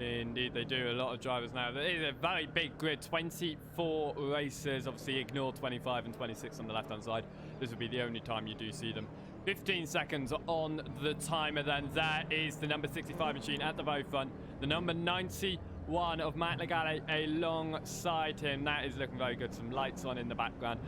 Indeed, they do. A lot of drivers now. It is a very big grid. 24 races. Obviously, ignore 25 and 26 on the left-hand side. This would be the only time you do see them. 15 seconds on the timer then. There is the number 65 machine at the very front. The number 91 of Matt Legale alongside him. That is looking very good. Some lights on in the background.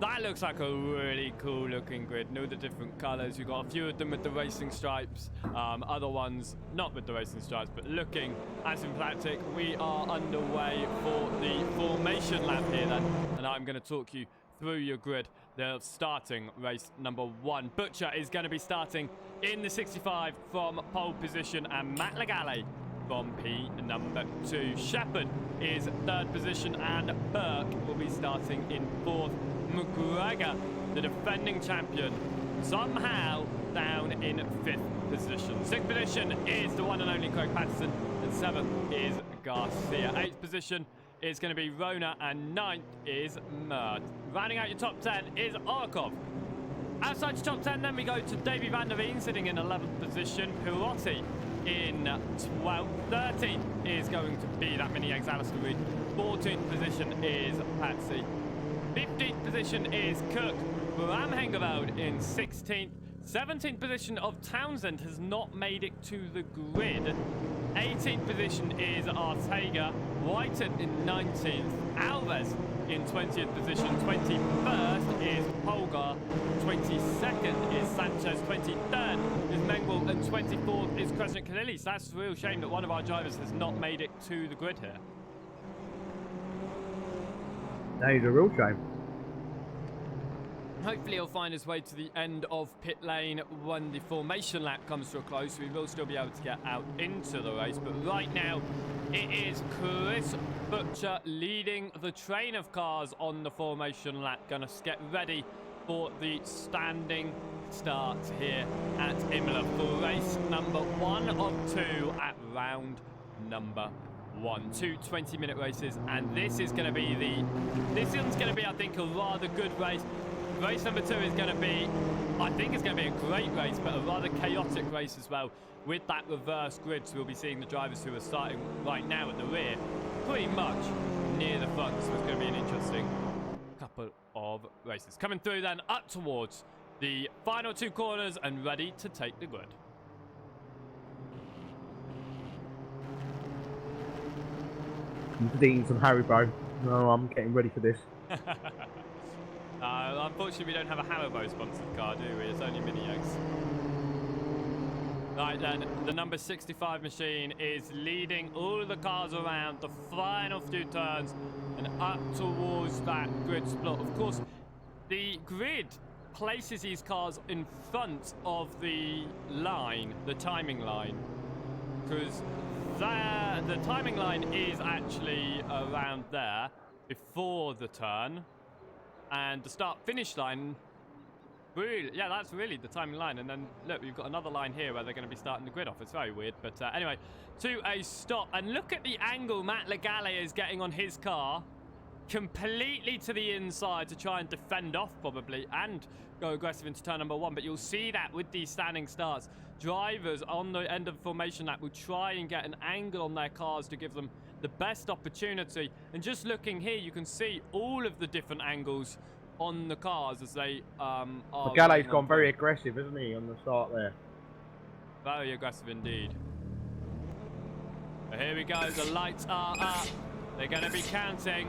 That looks like a really cool looking grid. Know the different colours. You've got a few of them with the racing stripes. Other ones not with the racing stripes, but looking as emphatic. We are underway for the formation lap here then. And I'm going to talk you through your grid. They're starting race number 1. Butcher is going to be starting in the 65 from pole position, and Matt Legale from P number 2. Shepherd is 3rd position, and Burke will be starting in 4th. McGregor, the defending champion, somehow down in 5th position. 6th position is the one and only Craig Patterson, and 7th is Garcia. 8th position is going to be Rona, and 9th is Mert. Rounding out your top 10 is Orkov. Outside your top 10 then we go to Davy van der Veen sitting in 11th position. Pirotti in 12th. 13th is going to be that mini Alistair Reed. 14th position is Patsy. 15th position is Cook. Bram Hengeveld in 16th. 17th position of Townsend has not made it to the grid. 18th position is Ortega. Whiten in 19th. Alves in 20th position. 21st is Polgar. 22nd is Sanchez. 23rd is Mengwell. And 24th is Crescent Kalilis. That's a real shame that one of our drivers has not made it to the grid here. That is a real shame. Hopefully he'll find his way to the end of pit lane when the formation lap comes to a close. We will still be able to get out into the race. But right now, it is Chris Butcher leading the train of cars on the formation lap. Gonna get ready for the standing start here at Imola for race number 1 of 2 at round number 1. 2 20-minute races, and this one's going to be, I think, a rather good race. Race number 2 is going to be, I think it's going to be a great race, but a rather chaotic race as well with that reverse grid. So we'll be seeing the drivers who are starting right now at the rear pretty much near the front. So it's going to be an interesting couple of races. Coming through then up towards the final 2 corners and ready to take the grid. I'm just eating some Haribo. No, I'm getting ready for this. Unfortunately, we don't have a Haribo sponsored car, do we? It's only mini eggs. Right then, the number 65 machine is leading all of the cars around the final few turns and up towards that grid split. Of course, the grid places these cars in front of the line, the timing line, because the timing line is actually around there before the turn, and the start-finish line, really, yeah, that's really the timing line. And then look, we've got another line here where they're going to be starting the grid off. It's very weird, but anyway, to a stop, and look at the angle Matt Legale is getting on his car, completely to the inside to try and defend off probably and go aggressive into turn number 1. But you'll see that with these standing starts, drivers on the end of the formation lap will try and get an angle on their cars to give them the best opportunity. And just looking here, you can see all of the different angles on the cars as they are. Gale's gone very aggressive, isn't he, on the start there? Very aggressive indeed. But here we go, the lights are up. They're going to be counting.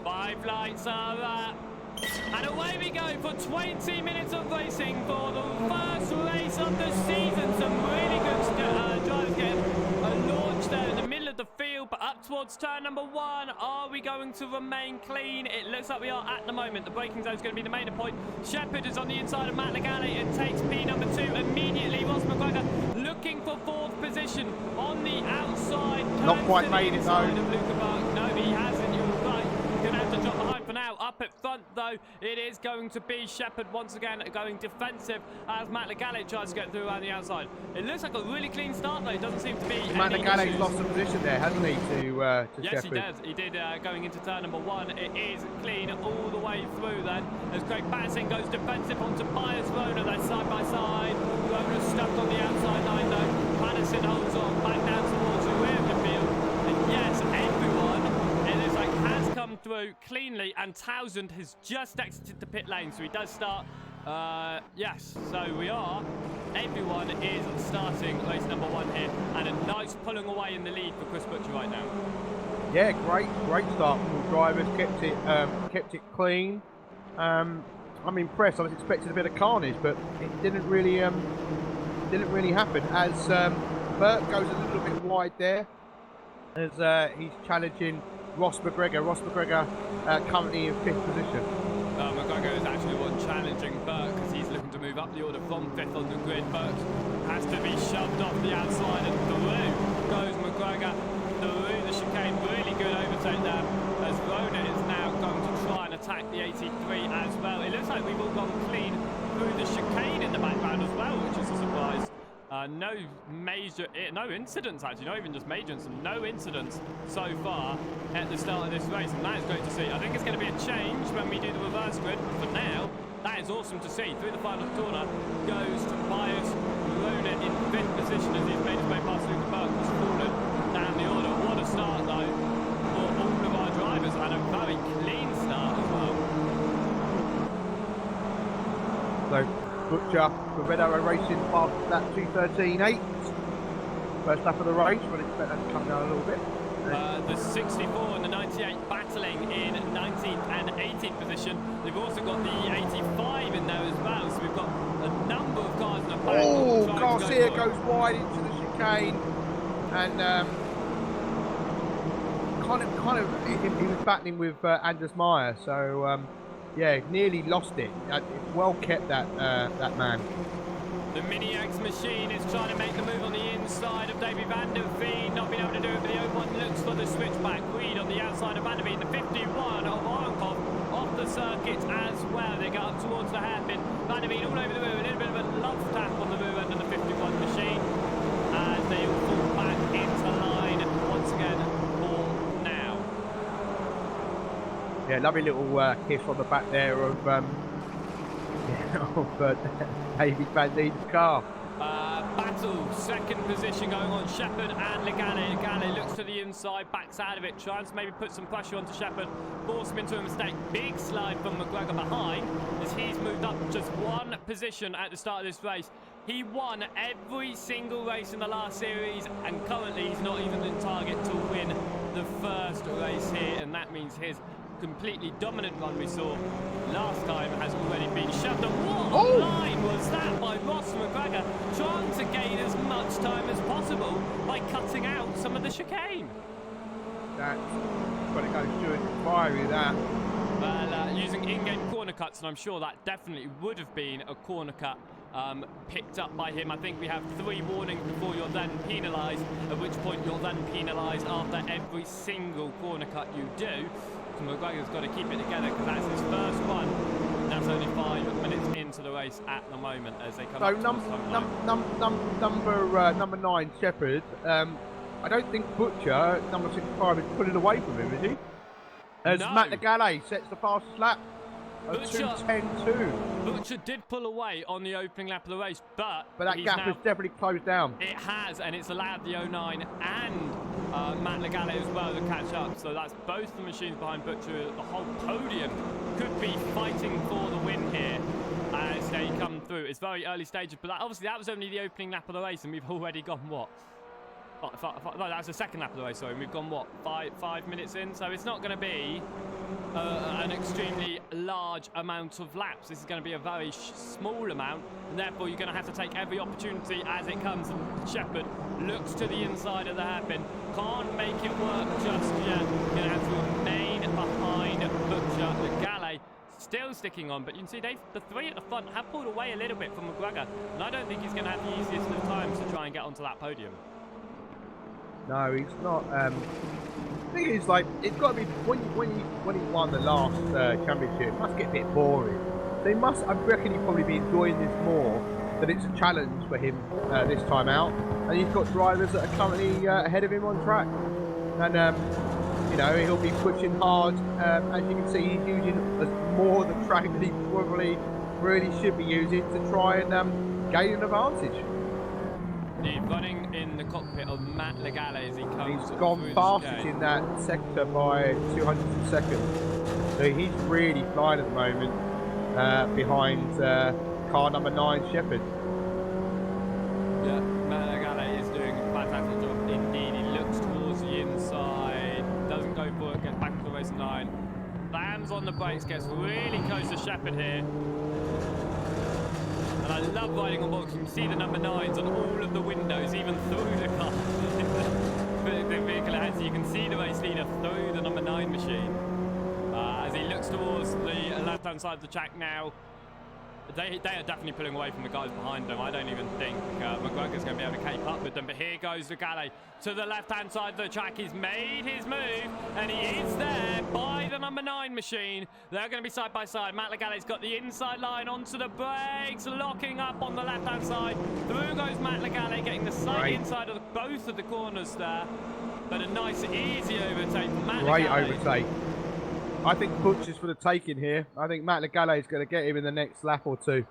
5 lights are up. And away we go for 20 minutes of racing for the first race of the season. Some really good drivers getting a launch there in the middle of the field, but up towards turn number 1. Are we going to remain clean? It looks like we are at the moment. The braking zone is going to be the main point. Shepherd is on the inside of Matt Legale and takes P number 2 immediately. Ross McGregor looking for 4th position on the outside. Not quite made it though. No, he hasn't. You're right. Going to have to drop behind for now. Up at front though, it is going to be Shepherd once again going defensive as Matt Legale tries to get through around the outside. It looks like a really clean start though. It doesn't seem to be Matt Legale's lost the position there, hasn't he, to yes, Shepherd? he does. He did going into turn number 1. It is clean all the way through then as Craig Patterson goes defensive onto Pius Rona. They're side by side. Rona's stuck on the outside line though. Patterson holds on back down to through cleanly, and Townsend has just exited the pit lane, so he does start. Yes, so everyone is starting race number 1 here, and a nice pulling away in the lead for Chris Butcher right now. Yeah, great start from the drivers. Kept it clean. I'm impressed. I was expecting a bit of carnage, but it didn't really happen. As Burt goes a little bit wide there, as he's challenging Ross McGregor. Ross McGregor currently in 5th position. McGregor is actually one challenging Burke because he's looking to move up the order from 5th on the grid. Burke has to be shoved off the outside, and through goes McGregor through the chicane. Really good overtake there, as Rona is now going to try and attack the 83 as well. It looks like we've all gone clean through the chicane in the background as well, which is a surprise. No incidents actually, not even just major incidents, no incidents so far at the start of this race, and that is great to see. I think it's going to be a change when we do the reverse grid, but for now, that is awesome to see. Through the final corner goes Tobias Rona in 5th position as he's made his way past Luke Burke, who's fallen down the order. What a start though for all of our drivers, and a very clean start as well. So Butcher for Red Arrow Racing past that 2:13.8. First lap of the race, but expect that to come down a little bit. The 64 and the 98 battling in 19th and 18th position. They've also got the 85 in there as well, so we've got a number of cars in the back. Oh, Garcia goes wide into the chicane, and he was battling with Anders Meyer, so yeah, nearly lost it. Well kept that man. The Mini X machine is trying to make the move on the inside of Davy Van der Veen. Not being able to do it, but the O1 looks for the switchback. Reed on the outside of Van der Veen. The 51 of Orenkopf off the circuit as well. They get up towards the hairpin. Van der Veen all over the rear. A little bit of a love tap on the rear end of the 51 machine. As they all fall back into line once again for now. Yeah, lovely little kiss on the back there of David Van Diemen's car. Battle, 2nd position going on Shepherd and Legale. Legale looks to the inside, backs out of it, tries to maybe put some pressure onto Shepherd, force him into a mistake. Big slide from McGregor behind as he's moved up just 1 position at the start of this race. He won every single race in the last series, and currently he's not even in target to win the first race here, and that means his completely dominant run we saw last time has already been shoved. And what a line was that by Ross McGregor, trying to gain as much time as possible by cutting out some of the chicane. That's got to go through an inquiry, that. Well, using in-game corner cuts, and I'm sure that definitely would have been a corner cut picked up by him. I think we have 3 warnings before you're then penalised, at which point you're then penalised after every single corner cut you do. So McGregor's got to keep it together because that's his first one. And that's only 5 minutes into the race at the moment as they come up to number 9, Shepherd. I don't think Butcher, number 65, is pulling away from him, is he? As No. Matt Legale sets the fastest lap of 2:10.2. Butcher did pull away on the opening lap of the race, but that gap has definitely closed down. It has, and it's allowed the 09 and Matt Legale as well to catch up. So that's both the machines behind Butcher. The whole podium could be fighting for the win here as they come through. It's very early stages, but obviously that was only the opening lap of the race, and we've already gone, what? No, that's the second lap of the race, sorry. We've gone, what, five minutes in? So it's not going to be an extremely large amount of laps. This is going to be a very small amount, and therefore you're going to have to take every opportunity as it comes. And Shepherd looks to the inside of the hairpin. Can't make it work just yet. Going to have to remain behind Butcher. Legale still sticking on, but you can see the 3 at the front have pulled away a little bit from McGregor, and I don't think he's going to have the easiest of times to try and get onto that podium. No, he's not. The thing is, like, it's got to be when he won the last championship, it must get a bit boring. They must. I reckon he'd probably be enjoying this more. That it's a challenge for him this time out, and he's got drivers that are currently ahead of him on track, and you know, he'll be pushing hard. As you can see, he's using more the track that he probably really should be using to try and gain an advantage. The running in the cockpit of Matt Legale as he comes. He's gone fastest in that sector by 200 seconds. So he's really flying at the moment behind car number 9, Shepherd. Yeah, Matt Legale is doing a fantastic job indeed. He looks towards the inside, doesn't go for it, gets back to the racing line, slams on the brakes, gets really close to Shepherd here. And I love riding on board because you can see the number 9s on all of the windows, even through the car. The vehicle ahead, so you can see the race leader through the number 9 machine. As he looks towards the left-hand side of the track now. They are definitely pulling away from the guys behind them. I don't even think McGregor's going to be able to keep up with them. But here goes Legale to the left-hand side of the track. He's made his move, and he is there by the number 9 machine. They're going to be side by side. Matt Legale's got the inside line onto the brakes, locking up on the left-hand side. Through goes Matt Legale, getting the side inside of both of the corners there. But a nice, easy overtake from Matt Legale. Great overtake. I think Butcher's for the taking here. I think Matt Legale is going to get him in the next lap or two.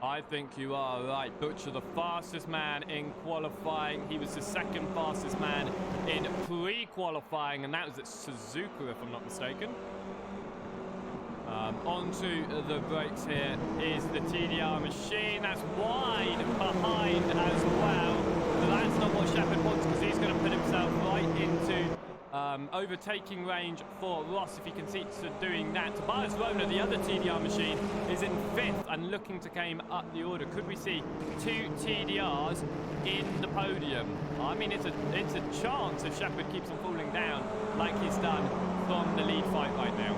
I think you are right. Butcher, the fastest man in qualifying. He was the second fastest man in pre-qualifying, and that was at Suzuka, if I'm not mistaken. Onto the brakes here is the TDR machine. That's wide behind as well. But that's not what Shepherd wants, because he's going to put himself right into overtaking range for Ross, if he can see doing that. Tobias Rona, the other TDR machine, is in 5th and looking to climb up the order. Could we see 2 TDRs in the podium? I mean, it's a chance if Shepherd keeps on falling down like he's done from the lead fight right now.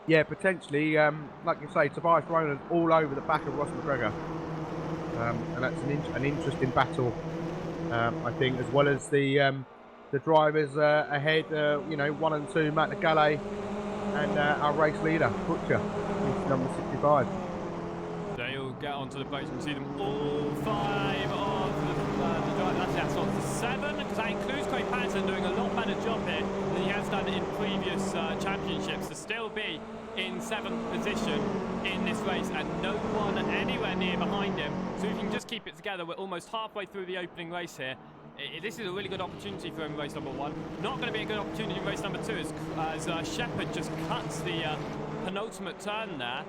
Yeah, potentially. Like you say, Tobias Rona's all over the back of Ross McGregor. And that's an interesting battle, I think, as well as the drivers ahead, 1 and 2, Matt Legale, and our race leader, Butcher, who's number 65. They'll get onto the brakes and see them all 5 of the drivers. That's sort of 7, because that includes Craig Patterson doing a lot better job here than he has done in previous championships, to still be in 7th position in this race and no one anywhere near behind him. So if he can just keep it together, we're almost halfway through the opening race here. This is a really good opportunity for him in race number 1. Not going to be a good opportunity in race number 2 as Shepherd just cuts the penultimate turn there.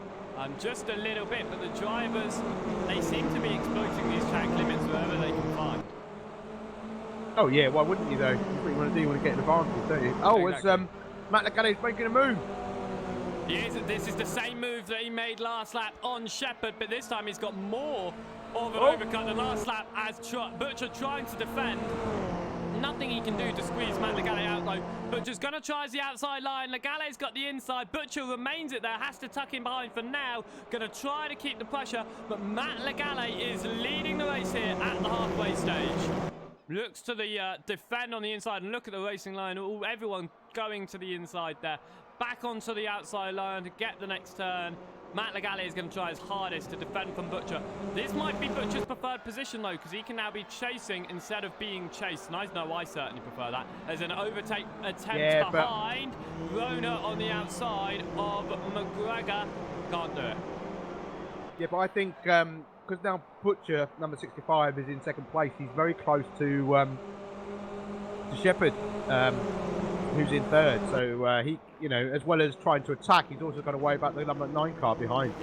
Just a little bit, but the drivers, they seem to be exploiting these track limits wherever they can find. Oh yeah, why wouldn't you though? That's what you want to do, you want to get an advantage, don't you? Oh, exactly. It's Matt Legale's making a move. This is the same move that he made last lap on Shepherd, but this time he's got more of an overcut than last lap as Butcher trying to defend. Nothing he can do to squeeze Matt Legale out though. Butcher's going to try the outside line. Legale's got the inside. Butcher remains it there, has to tuck him behind for now. Going to try to keep the pressure, but Matt Legale is leading the race here at the halfway stage. Looks to the defend on the inside, and look at the racing line. Everyone going to the inside there. Back onto the outside line to get the next turn. Matt Legale is going to try his hardest to defend from Butcher. This might be Butcher's preferred position though, because he can now be chasing instead of being chased. And I know I certainly prefer that. There's an overtake attempt behind. Rona on the outside of McGregor. Can't do it. Yeah, but I think because now Butcher, number 65, is in 2nd place, he's very close to Shepherd, who's in 3rd. So he, as well as trying to attack, he's also got to worry about the number 9 car behind.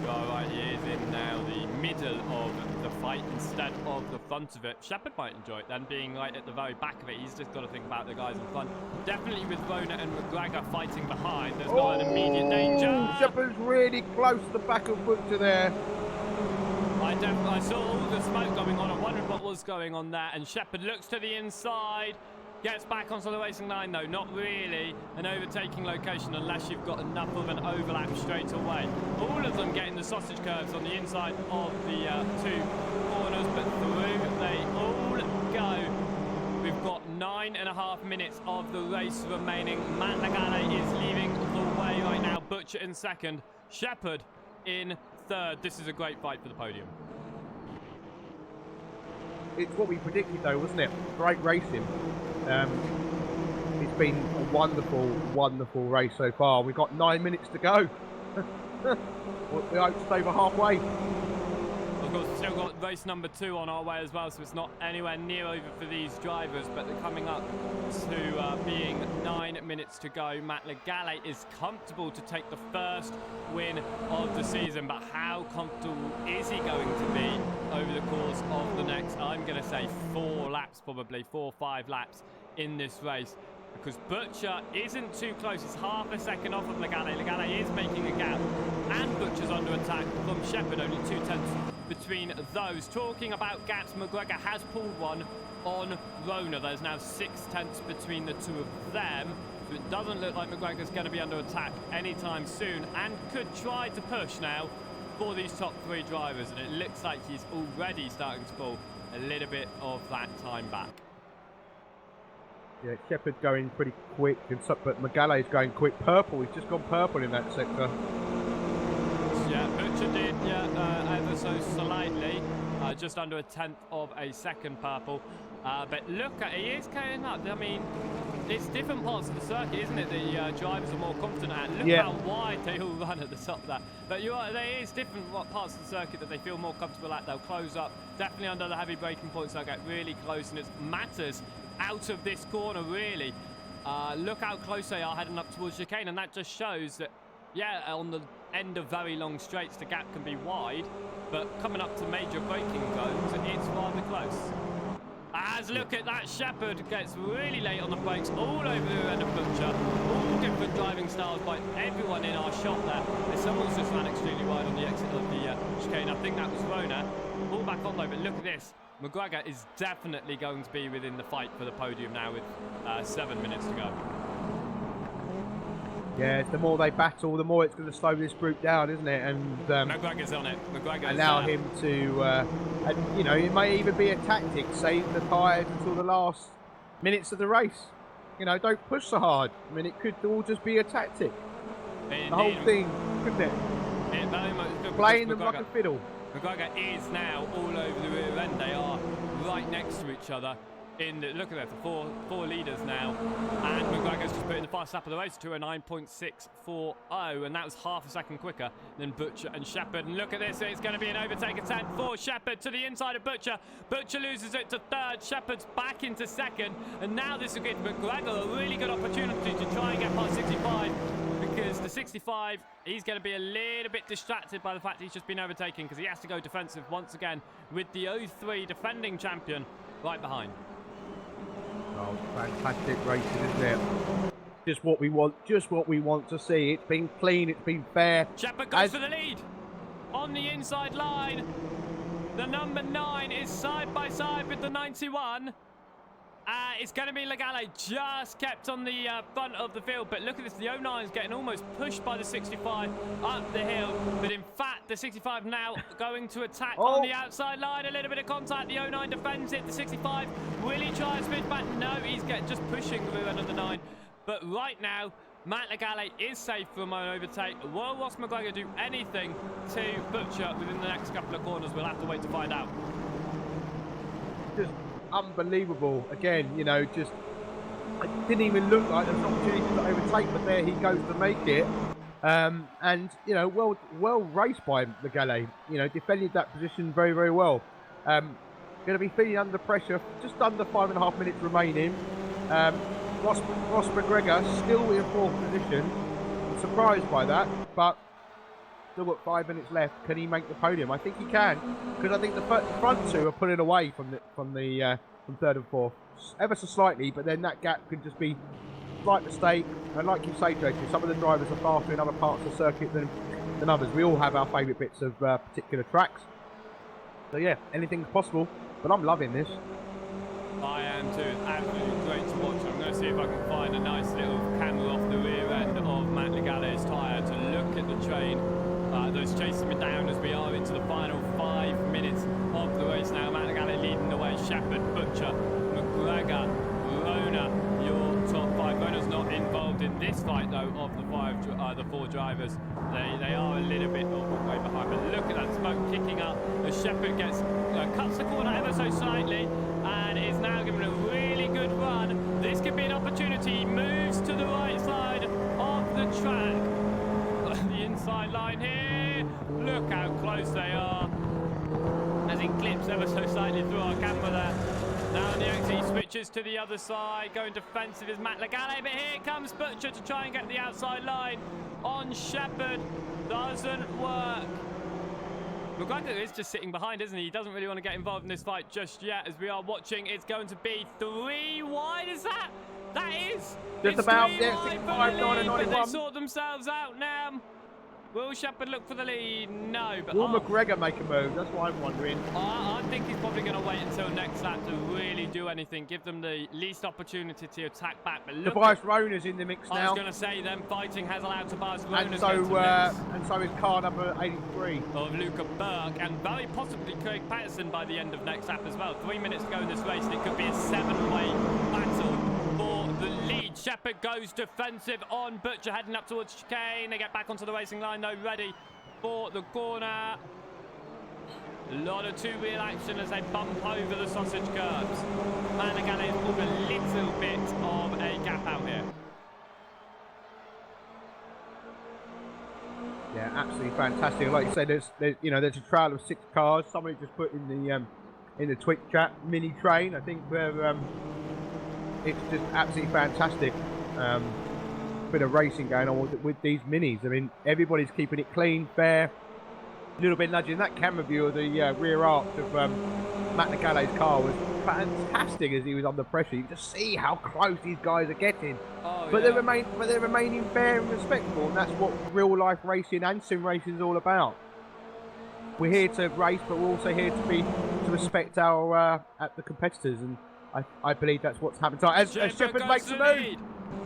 Oh, right, he is in now the middle of the fight instead of the front of it. Shepherd might enjoy it then, being right at the very back of it. He's just got to think about the guys in front. Definitely with Rona and McGregor fighting behind, there's not an immediate danger. Shepherd's really close to the back of Butcher there. I saw all the smoke going on. I wondered what was going on there. And Shepherd looks to the inside. Gets back onto the racing line though. Not really an overtaking location unless you've got enough of an overlap straight away. All of them getting the sausage curves on the inside of the 2 corners, but through they all go. We've got 9.5 minutes of the race remaining. Matt Legale is leaving the way right now. Butcher in 2nd. Shepherd in 3rd. This is a great fight for the podium. It's what we predicted though, wasn't it? Great racing. It's been a wonderful, wonderful race so far. We've got 9 minutes to go. We hope to stay over halfway. Well, Of course, we've still got race number 2 on our way as well, so it's not anywhere near over for these drivers, but they're coming up to being 9 minutes to go. Matt Legale is comfortable to take the first win of the season, but how comfortable is he going to be over the course of the next, I'm going to say 4 laps, probably 4 or 5 laps in this race? Because Butcher isn't too close. It's half a second off of Legale. Legale is making a gap, and Butcher's under attack from Shepherd, only 2/10 between those. Talking about gaps, McGregor has pulled one on Rona. There's now 6/10 between the two of them, so it doesn't look like McGregor's going to be under attack anytime soon, and could try to push now for these top 3 drivers, and it looks like he's already starting to pull a little bit of that time back. Yeah, Shepherd going pretty quick, but Magale's going quick. Purple, he's just gone purple in that sector. Yeah, Butcher did, ever so slightly, just under 1/10 of a second purple. But look at, he is carrying up. I mean, it's different parts of the circuit, isn't it? The drivers are more confident at. Look how wide they all run at the top there. But there is different parts of the circuit that they feel more comfortable at. They'll close up, definitely under the heavy braking points. They'll get really close, and it matters out of this corner, really. Look how close they are heading up towards chicane, and that just shows that, yeah, on the end of very long straights, the gap can be wide, but coming up to major braking zones, it's rather close. As look at that, Shepherd gets really late on the brakes, all over the end of Butcher. All different driving styles by everyone in our shot there. And someone's just ran extremely wide on the exit of the chicane. I think that was Rona. All back on though, but look at this. McGregor is definitely going to be within the fight for the podium now with 7 minutes to go. Yeah, the more they battle, the more it's going to slow this group down, isn't it? And McGregor's on it. McGregor allow him to, and, you know, it may even be a tactic, save the tyres until the last minutes of the race. You know, don't push so hard. I mean, it could all just be a tactic. The whole thing, couldn't it? It very much could, playing them like a fiddle. McGregor is now all over the rear end. They are right next to each other. Look at that, the four leaders now. And McGregor's just put in the fast lap of the race to a 9.640, and that was half a second quicker than Butcher and Shepherd. And look at this, it's going to be an overtake attempt for Shepherd to the inside of Butcher. Butcher loses it to 3rd, Shepherd's back into 2nd, and now this will give McGregor a really good opportunity to try and get past 65. Because the 65, he's going to be a little bit distracted by the fact he's just been overtaken, because he has to go defensive once again with the 03 defending champion right behind. Oh, fantastic racing, isn't it? Just what we want to see. It's been clean, it's been fair. Shepherd goes for the lead on the inside line. The number 9 is side by side with the 91. It's going to be Legale, just kept on the front of the field. But look at this, the 09 is getting almost pushed by the 65 up the hill. But in fact, the 65 now going to attack on the outside line. A little bit of contact, the 09 defends it. The 65, will he try and switch back? No, he's just pushing the rear end of the 9. But right now, Matt Legale is safe from an overtake. Will Ross McGregor do anything to Butcher within the next couple of corners? We'll have to wait to find out. Just unbelievable. Again, you know, just it didn't even look like there was an opportunity to overtake, but there he goes to make it. And you know, well raced by Legale. You know, defended that position very, very well. Going to be feeling under pressure. Just under 5.5 minutes remaining. Ross McGregor still in 4th position. I'm surprised by that, but still got 5 minutes left. Can he make the podium? I think he can, because I think the front two are pulling away from 3rd and 4th ever so slightly, but then that gap could just be slight mistake. And like you say, JT, some of the drivers are faster in other parts of the circuit than others. We all have our favourite bits of particular tracks. So yeah, anything's possible, but I'm loving this. I am too. It's absolutely great to watch. I'm going to see if I can find a nice little camera off the rear end of Matt Legale's tyre to look at the train that's chasing me down as we are into the final 5 minutes of the race now. Matt Legale leading the way. Shepherd, Butcher, McGregor, Rona, your top 5. Rona's not involved in this fight though of the 4 drivers. They are a little bit way behind. But look at that smoke kicking up as Shepherd cuts the corner ever so slightly and is now giving a really good run. This could be an opportunity. He moves to the right side of the track. The inside line here. Look how close they are. switches to the other side. Going defensive is Matt Legale, but here comes Butcher to try and get the outside line on Shepherd. Doesn't work. McGregor is just sitting behind, isn't he? He doesn't really want to get involved in this fight just yet. As we are watching, it's going to be 3 wide. Is that? That is. Just it's about, 3 yeah, wide 65, for the lead, 91. but they sort themselves out now. Will Shepherd look for the lead? No, but will McGregor make a move? That's what I'm wondering. I think he's probably going to wait until next lap to really do anything. Give them the least opportunity to attack back. But look, Tobias Rona's in the mix now. I was going to say, them fighting has allowed Tobias Rona and to so is car number 83 of Luca Burke, and very possibly Craig Patterson by the end of next lap as well. 3 minutes to go in this race, and it could be a 7-way battle for the lead. Shepherd goes defensive on Butcher, heading up towards chicane. They get back onto the racing line, though, ready for the corner. A lot of two-wheel action as they bump over the sausage curbs. Managale pulled a little bit of a gap out here. Yeah, absolutely fantastic. Like you say, there's a trail of 6 cars. Somebody just put in the Twitch chat, mini train. I think where it's just absolutely fantastic. Bit of racing going on with these minis. I mean, everybody's keeping it clean, fair. A little bit nudging. That camera view of the rear arch of Matt Legale's car was fantastic as he was under pressure. You can just see how close these guys are getting. Oh, but yeah. they're remaining fair and respectable, and that's what real life racing and sim racing is all about. We're here to race, but we're also here to respect our the competitors, and I believe that's what's happened. So as Shepherd makes the move.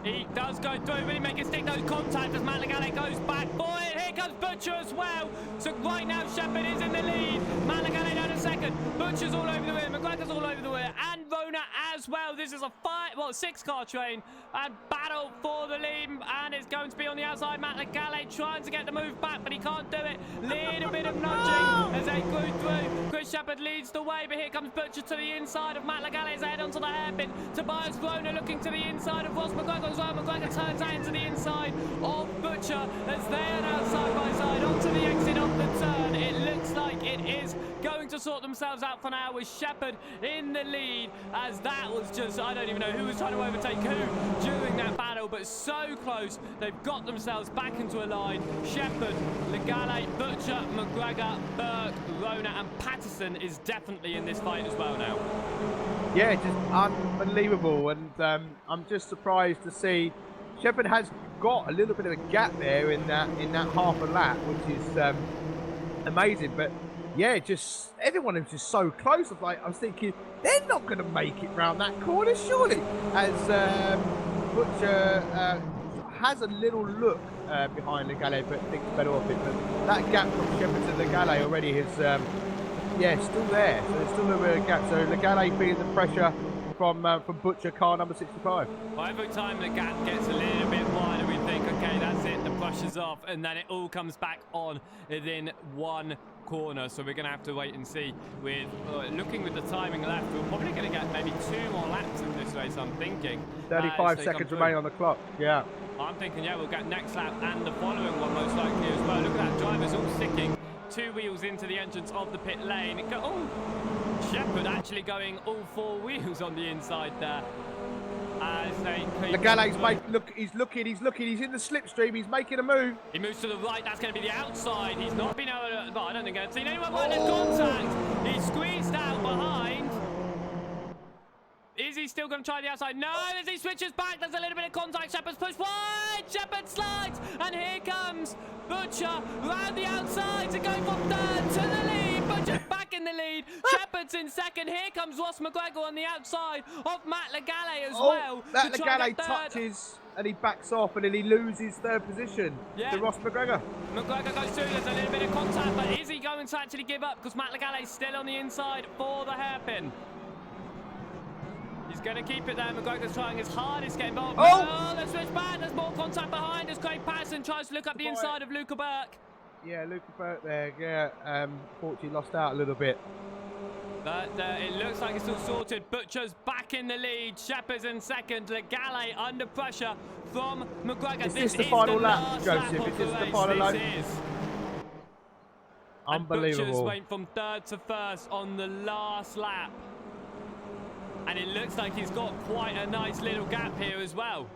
He does go through, really making stick those contacts as Matt Legale goes back for it. Here comes Butcher as well. So right now Shepherd is in the lead. Matt Legale down a second. Butcher's all over the rear. McGregor's all over the rear. And Rona as well. This is a 6-car train. And battle for the lead. And it's going to be on the outside. Matt Legale trying to get the move back, but he can't do it. Little bit of nudging as they go through. Chris Shepherd leads the way, but here comes Butcher to the inside of Matt Legale's head onto the hairpin. Tobias Rona looking to the inside of Ross McGregor. McGregor turns out into the inside of Butcher as they are now side by side onto the exit of the turn. It looks like it is going to sort themselves out for now with Shepherd in the lead, as that was just, I don't even know who was trying to overtake who during that battle, but so close. They've got themselves back into a line. Shepherd, Legale, Butcher, McGregor, Burke, Rona and Patterson is definitely in this fight as well now. Yeah, just unbelievable, and I'm just surprised to see Shepherd has got a little bit of a gap there in that half a lap, which is amazing. But yeah, just everyone is just so close. I was thinking they're not going to make it round that corner, surely. As Butcher has a little look behind Legale, but thinks better of it. But that gap from Shepherd to Legale already is. Yeah, still there. So there's still a little bit of gap. So Legale feeling the pressure from Butcher, car number 65. Well, every time the gap gets a little bit wider, we think, okay, that's it, the pressure's off, and then it all comes back on within one corner. So we're going to have to wait and see. With looking with the timing left, we're probably going to get maybe 2 more laps in this race, I'm thinking. 35 seconds remain on the clock, yeah. I'm thinking, yeah, we'll get next lap and the following one most likely as well. Look at that, drivers all sticking 2 wheels into the entrance of the pit lane. Oh, Shepherd actually going all 4 wheels on the inside there. As he's looking, he's in the slipstream, he's making a move. He moves to the right, that's going to be the outside. He's not been able to, well, I don't think I've seen anyone run in contact. He's squeezed out behind. Is he still going to try the outside? No, as he switches back, there's a little bit of contact. Shepherd's pushed wide. Shepherd slides, and here comes Butcher round the outside to go from 3rd to the lead. Butcher's back in the lead. Shepherd's in 2nd. Here comes Ross McGregor on the outside of Matt Legale as well. That Legale touches and he backs off, and then he loses 3rd position to Ross McGregor. McGregor goes through. There's a little bit of contact, but is he going to actually give up? Because Matt Legale's still on the inside for the hairpin. He's going to keep it there. McGregor's trying his hardest to get involved. Oh, let's switch back. There's more contact behind as Craig Patterson tries to look up the inside of Luca Burke. Yeah, Luca Burke there. Yeah, fortunately lost out a little bit. But it looks like it's all sorted. Butcher's back in the lead. Shepherd's in 2nd. Legale under pressure from McGregor. Is this the final lap, Joseph? Is this the final lap? This is. Unbelievable. And Butcher's went from 3rd to 1st on the last lap. And it looks like he's got quite a nice little gap here as well.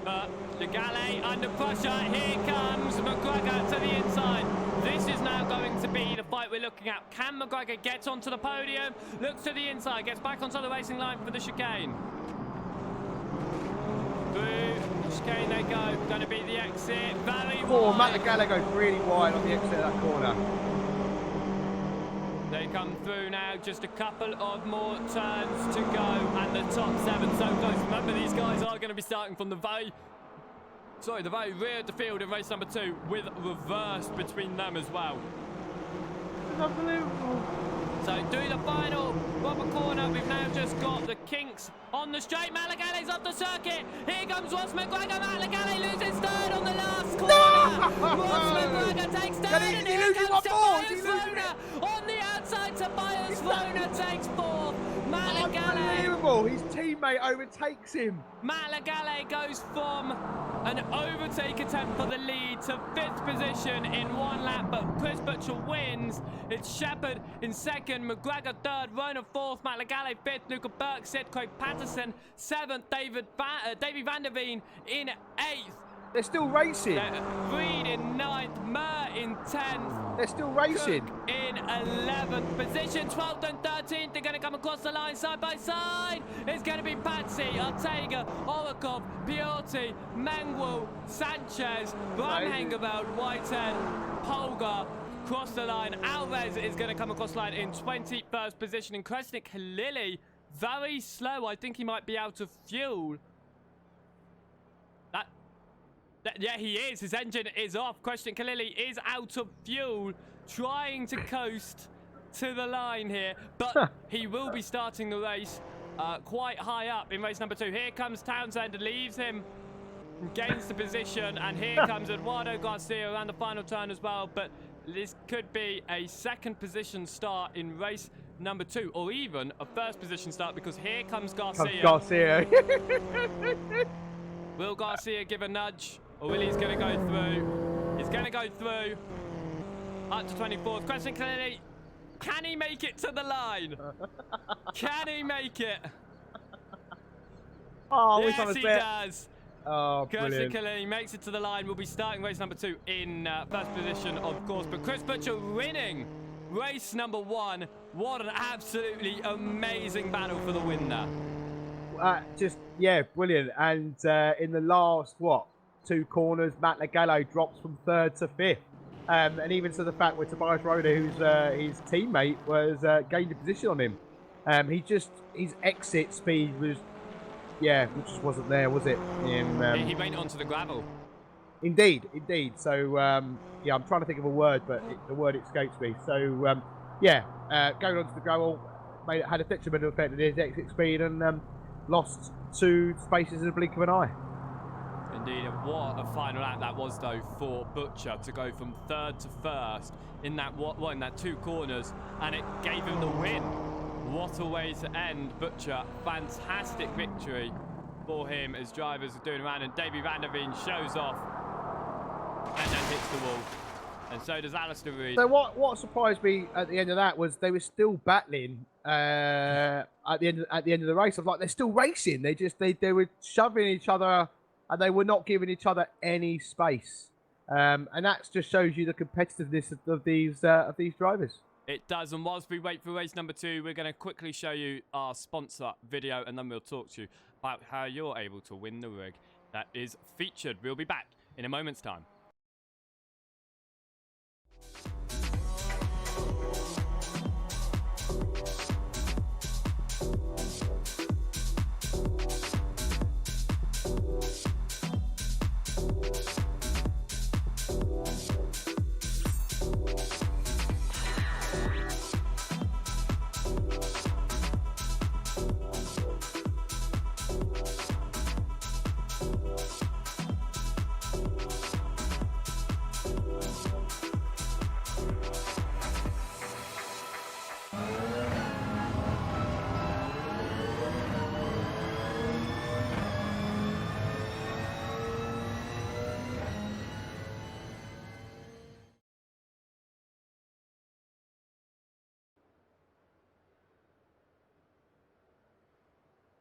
But Legale under pressure. Here comes McGregor to the inside. This is now going to be the fight we're looking at. Can McGregor get onto the podium? Looks to the inside, gets back onto the racing line for the chicane. Through the chicane they go. Going to be the exit. Very wide. Matt Legale goes really wide on the exit of that corner. They come through now, just a couple of more turns to go, and the top 7 so close. Remember, these guys are going to be starting from the very rear of the field in race number 2, with reverse between them as well. It's unbelievable. So do the final rubber corner. We've now just got the kinks on the straight. Matt Legale's off the circuit. Here comes Ross McGregor. Matt Legale loses third on the last corner. Ross McGregor takes third, and here comes Tobias Rona on the outside. Tobias Rona takes 4th. Matt Legale. Unbelievable. His teammate overtakes him. Matt Legale goes from an overtake attempt for the lead to 5th position in 1 lap, but Chris Butcher wins. It's Shepherd in 2nd, McGregor 3rd, Rona 4th, Matt Legale 5th, Luca Burke 6th, Craig Patterson 7th, Davy van der Veen in 8th. They're still racing. Reed in 9th, Murr in 10th. They're still racing. Cook in 11th position, 12th and 13th. They're going to come across the line side by side. It's going to be Patsy, Ortega, Orikov, Pioti, Mengwu, Sanchez, Bramhengeveld, Whitehead, Polgar. Cross the line. Alves is going to come across the line in 21st position. And Kresnik Halili, very slow. I think he might be out of fuel. Yeah, he is. His engine is off. Christian Kalili is out of fuel, trying to coast to the line here, but he will be starting the race quite high up in race number 2. Here comes Townsend, leaves him, gains the position, and here comes Eduardo Garcia around the final turn as well, but this could be a 2nd position start in race number 2, or even a 1st position start, because here comes Garcia. Will Garcia give a nudge? Or will he's going to go through? He's going to go through. Up to 24th. Question clearly. Can he make it to the line? Can he make it? Oh, yes, he does. Oh, brilliant. Kirsten makes it to the line. We'll be starting race number 2 in 1st position, of course. But Chris Butcher winning race number 1. What an absolutely amazing battle for the win there. Brilliant. And in the last, 2 corners, Matt Legale drops from 3rd to 5th. And even to the fact where Tobias Rona, who's his teammate, was gained a position on him. His exit speed was, it just wasn't there, was it? He went onto the gravel. Indeed. So, I'm trying to think of a word, but the word escapes me. So, going onto the gravel had a detrimental effect on his exit speed and lost 2 spaces in a blink of an eye. Indeed, and what a final lap that was, though, for Butcher to go from 3rd to 1st in that 2 corners, and it gave him the win. What a way to end Butcher. Fantastic victory for him as drivers are doing around, and Davy van der Veen shows off and then hits the wall. And so does Alistair Reed. So what surprised me at the end of that was they were still battling at the end of the race. I was like, they're still racing. They were shoving each other, and they were not giving each other any space. And that just shows you the competitiveness of these drivers. It does. And whilst we wait for race number 2, we're going to quickly show you our sponsor video, and then we'll talk to you about how you're able to win the rig that is featured. We'll be back in a moment's time.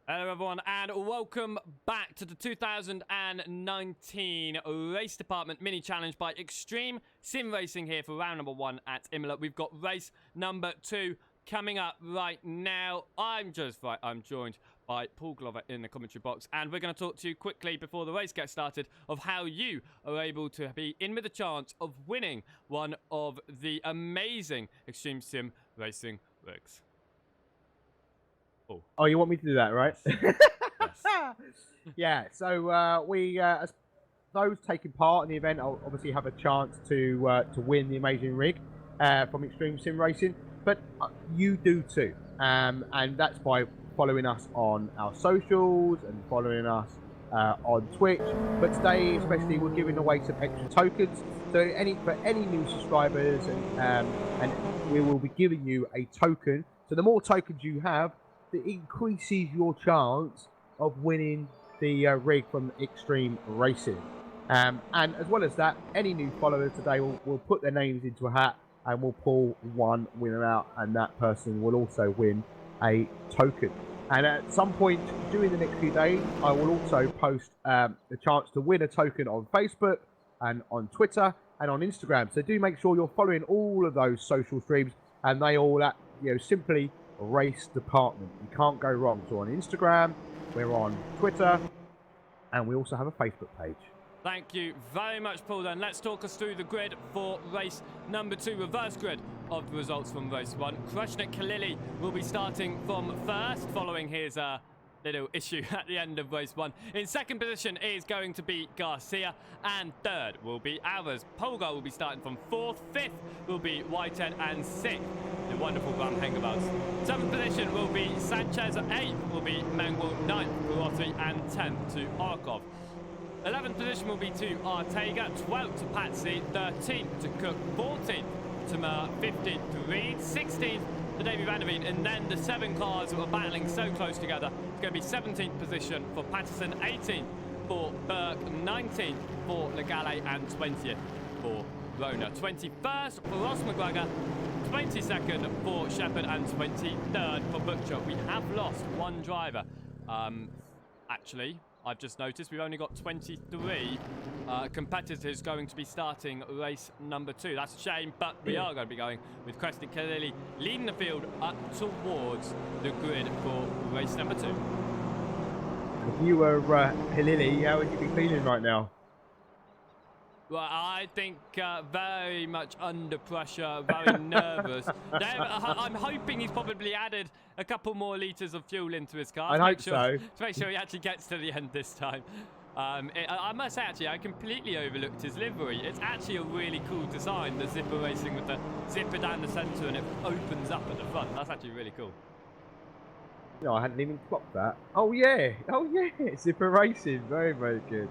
Hello everyone and welcome back to the 2019 Race Department Mini Challenge by Extreme Simracing here for round number 1 at Imola. We've got race number 2 coming up right now. I'm joined by Paul Glover in the commentary box, and we're going to talk to you quickly before the race gets started of how you are able to be in with a chance of winning one of the amazing Extreme Sim Racing rigs. Oh, you want me to do that, right? Yes. Yeah, so as those taking part in the event will obviously have a chance to win the amazing rig from Extreme Sim Racing, but you do too, and that's by following us on our socials and following us on Twitch. But today especially we're giving away some extra tokens, so for any new subscribers, and we will be giving you a token. So the more tokens you have, it increases your chance of winning the rig from Extreme Racing. And as well as that, any new followers today will put their names into a hat and we'll pull one winner out, and that person will also win a token. And at some point during the next few days, I will also post the chance to win a token on Facebook and on Twitter and on Instagram. So do make sure you're following all of those social streams, and they all at simply Race Department. You can't go wrong. So on Instagram, we're on Twitter, and we also have a Facebook page. Thank you very much, Paul. Then let's talk us through the grid for race number 2, reverse grid of the results from race 1. Kreshnik Khalili will be starting from first, following his little issue at the end of race 1. In second position is going to be Garcia, and third will be ours. Polgar will be starting from 4th, 5th will be Whitehead, and 6th the wonderful Bram Hengevalds. 7th position will be Sanchez, 8th will be Mangwell, 9th Garotti, and 10th to Arkov. 11th position will be to Ortega, 12th to Patsy, 13th to Cook, 14th to Mer, 15th to Reed, 16th to Davy Vanderveen, and then the 7 cars that were battling so close together. It's going to be 17th position for Patterson, 18th for Burke, 19th for Legale, and 20th for Rona. 21st for Ross McGregor, 22nd for Shepherd, and 23rd for Butcher. We have lost one driver. Actually, I've just noticed we've only got 23 competitors going to be starting race number 2. That's a shame, but we are going to be going with Kreshnik Khalili leading the field up towards the grid for race number 2. If you were Khalili, how would you be feeling right now? Well, I think very much under pressure, very nervous. I'm hoping he's probably added a couple more litres of fuel into his car. I hope so. To make sure he actually gets to the end this time. I must say, actually, I completely overlooked his livery. It's actually a really cool design, the zipper racing with the zipper down the centre and it opens up at the front. That's actually really cool. No, I hadn't even clocked that. Oh yeah, zipper racing, very, very good.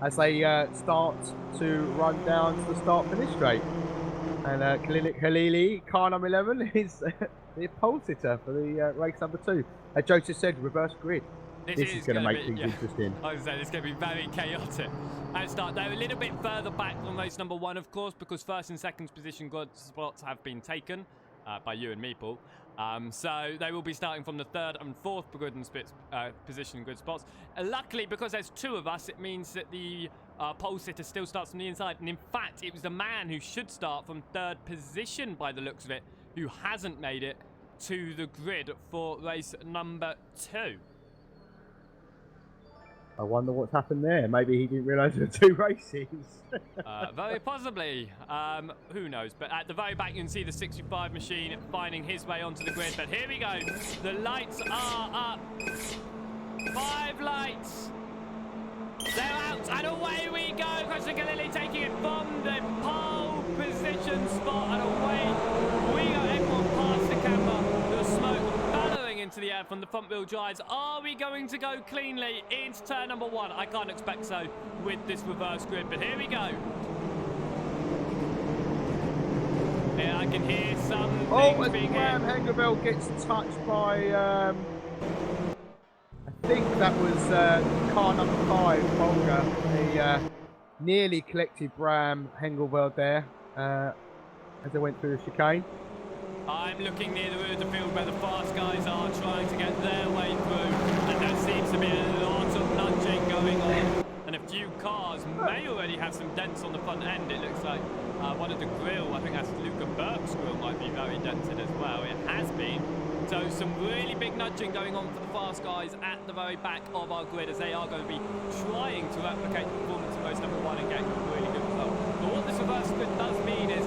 As they start to run down to the start-finish straight. And Khalili, car number 11, is the pole sitter for the race number 2. As Joseph said, reverse grid. This is going to make things interesting. I was saying, it's going to be very chaotic. At start, they're a little bit further back than race number 1, of course, because first and second position grid spots have been taken by you and me, Paul. So they will be starting from the 3rd and 4th position grid spots. Luckily, because there's 2 of us, it means that the pole sitter still starts from the inside. And in fact, it was the man who should start from 3rd position by the looks of it, who hasn't made it to the grid for race number 2. I wonder what's happened there. Maybe he didn't realise there were 2 races. Very possibly. Who knows? But at the very back, you can see the 65 machine finding his way onto the grid. But here we go. The lights are up. 5 lights. They're out, and away we go. Kreshnik Khalili taking it from the pole position spot, and away we go. Everyone past the camera. The smoke bellowing into the air from the front wheel drives. Are we going to go cleanly into turn number 1? I can't expect so with this reverse grid, but here we go. Yeah, I can hear some things being hit. Hengerveld gets touched by, I think that was car number 5, Volga. He nearly collected Bram Hengelveld there as they went through the chicane. I'm looking near the rear of the field where the fast guys are trying to get their way through. And there's on the front end. It looks like one of the grill, I think that's Luca Burke's grill, might be very dented as well. It has been. So some really big nudging going on for the fast guys at the very back of our grid, as they are going to be trying to replicate the performance of race number 1 and get a really good result. But what this reverse grid does mean is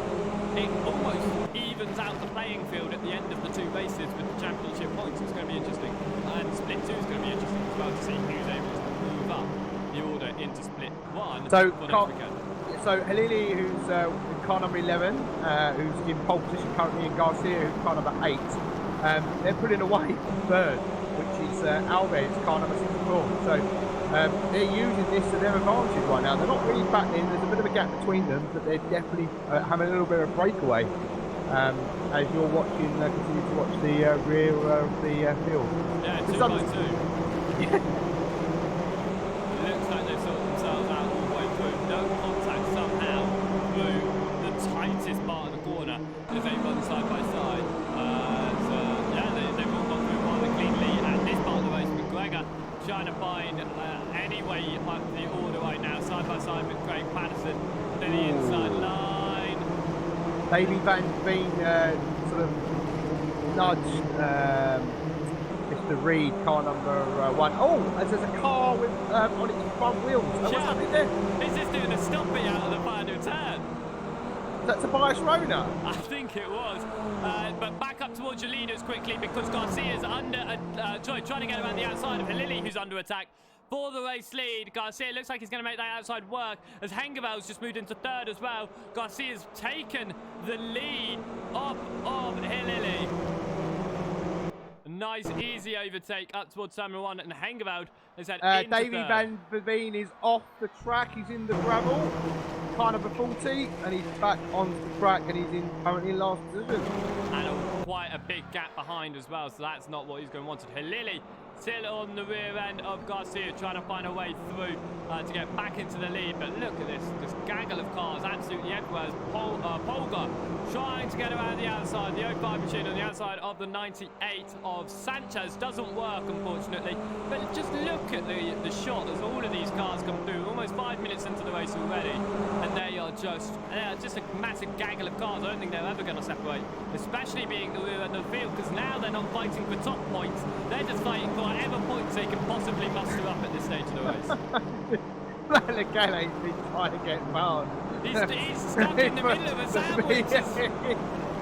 it almost evens out the playing field at the end of the 2 races with the championship points. It's going to be interesting. And split 2 is going to be interesting as well to see who's able to move up the order into split 1 so for next weekend. So Halili, who's in car number 11, who's in pole position currently, and Garcia, who's car number 8. They're pulling away from third, which is Alves, car number 64. So they're using this to their advantage right now. They're not really battling. There's a bit of a gap between them, but they're definitely having a little bit of a breakaway. As you're watching, continue to watch the rear of the field. Yeah, 2 by 2. It looks like they've sorted themselves out all the way through. No contact somehow through the tightest part of the corner as they run side by side. They've all gone through rather cleanly at this part of the race. McGregor trying to find any way up the order right now, side by side with Craig Patterson to the inside line. Davey Van Veen sort of nudged Mr. Reed, car number 1. Oh, as there's a car with on its front wheels. What's happening there? He's just doing a stoppie out of the final turn. That's Tobias Rona. I think it was. But back up towards your leaders quickly, because Garcia's trying to get around the outside of Halili, who's under attack for the race lead. Garcia looks like he's going to make that outside work, as Hengevel's just moved into third as well. Garcia's taken the lead of Halili. A nice, easy overtake up towards Terminal 1, and Hengeveld has had into Davey third. Van Veen is off the track. He's in the gravel, kind of a 40, and he's back onto the track, and he's currently in last position. And quite a big gap behind as well, so that's not what he's going to want. Halili still on the rear end of Garcia, trying to find a way through to get back into the lead. But look at this gaggle of cars absolutely everywhere. Polgar trying to get around the outside. The 05 machine on the outside of the 98 of Sanchez doesn't work, unfortunately. But just look at the shot as all of these cars come through. Almost 5 minutes into the race already, and they are just a massive gaggle of cars. I don't think they're ever going to separate, especially being the rear end of the field, because now they're not fighting for top points. They're just fighting for whatever points they can possibly muster up at this stage of the race. Gale's been trying to get past. He's stuck in the middle of a sandwich.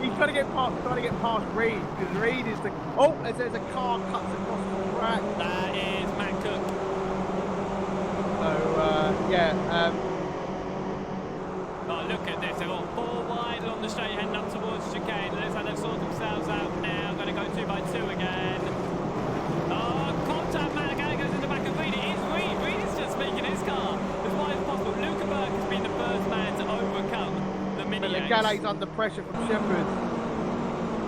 He's trying to get past Reed, because Reed is the... Oh, as there's a car cuts across the track. That is Matt Cook. So, yeah. Oh, look at this. They're all 4 wide on the straight, heading up towards chicane. Looks like they've sorted themselves out now. Going to go 2 by 2 again. Oh, contact. Matt goes in the back of Reed. It is Reed. Reed is just making his car as wide as possible. Luca Burke has been the first man to overcome the Mini X. Gale's under pressure from Shepherd.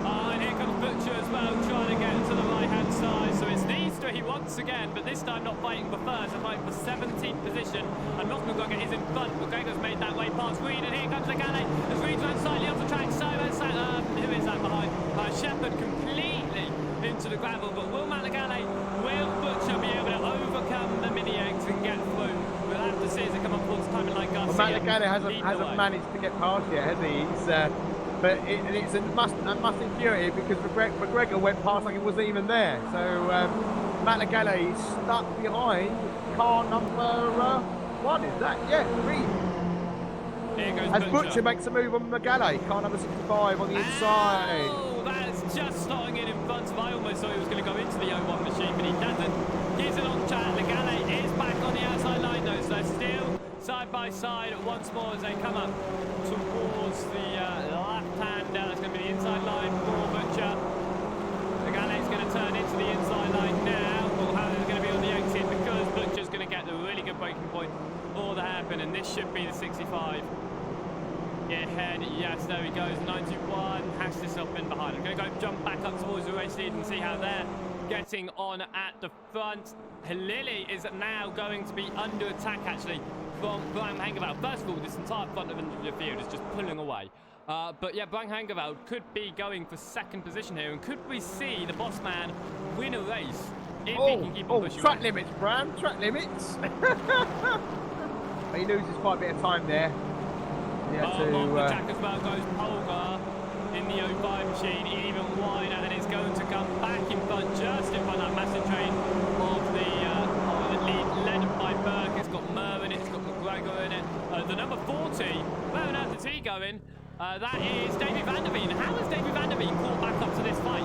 And here comes Butcher as well, trying to get to the right-hand side. So it's these 3 once again, but this time not fighting for first, they're fighting for 17th position. And Ross McGregor is in front. McGregor's made that way past Reed, and here comes the Gale. As Reed runs slightly off the track, so who is that behind? Shepherd completely into the gravel, but will Matt Legale, will Butcher be able to overcome the Mini X and get through? We'll have to see as they come up towards timing like Garcia. Well, Matt Legale hasn't managed to get past yet, has he? But it's a must infuriate, because McGregor went past like it wasn't even there. So Matt Legale is stuck behind car number 1. Is that? Yeah, Reed. Here goes As Butcher makes a move on Megale, car number 65 on the inside. Oh, that's just slotting it in front of. I almost thought he was going to go into the 01 machine, but he doesn't. Gives it on track. Legale is back on the outside line though, so they're still side by side once more as they come up towards the left hand. It's going to be the inside line for Butcher. Legale's going to turn into the inside line now. Well, how they're going to be on the exit, because Butcher's going to get the really good breaking point for the hairpin, and this should be the 65. Ahead, yes, there he goes, 91, has to stop in behind. I'm going to go jump back up towards the race lead and see how they're getting on at the front. Halili is now going to be under attack, actually, from Brian Hengeveld. First of all, this entire front of the field is just pulling away. But yeah, Brian Hengeveld could be going for 2nd position here, and could we see the boss man win a race if he can keep on pushing track on? limits, Bram, track limits. He loses quite a bit of time there. Yeah, off the track as well goes Polgar in the 05 machine, even wider, and it's going to come back in front, just in front of that massive train of the lead, led by Burke. It's got Merwin, it's got McGregor in it. The number 40, where on earth is he going? That is David Van der Veen. How has David Van der Veen caught back up to this fight?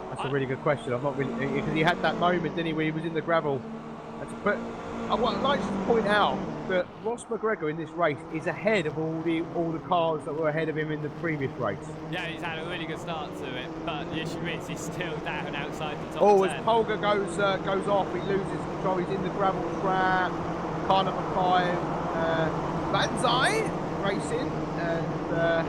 That's a really good question. I'm not really, because he had that moment, didn't he, where he was in the gravel. But I would like to point out that Ross McGregor in this race is ahead of all the cars that were ahead of him in the previous race. Yeah, he's had a really good start to it, but the issue is he's still down outside the top 10. Oh, as Polgar goes off, he loses control. He's in the gravel trap. Car number 5, Banzai racing, and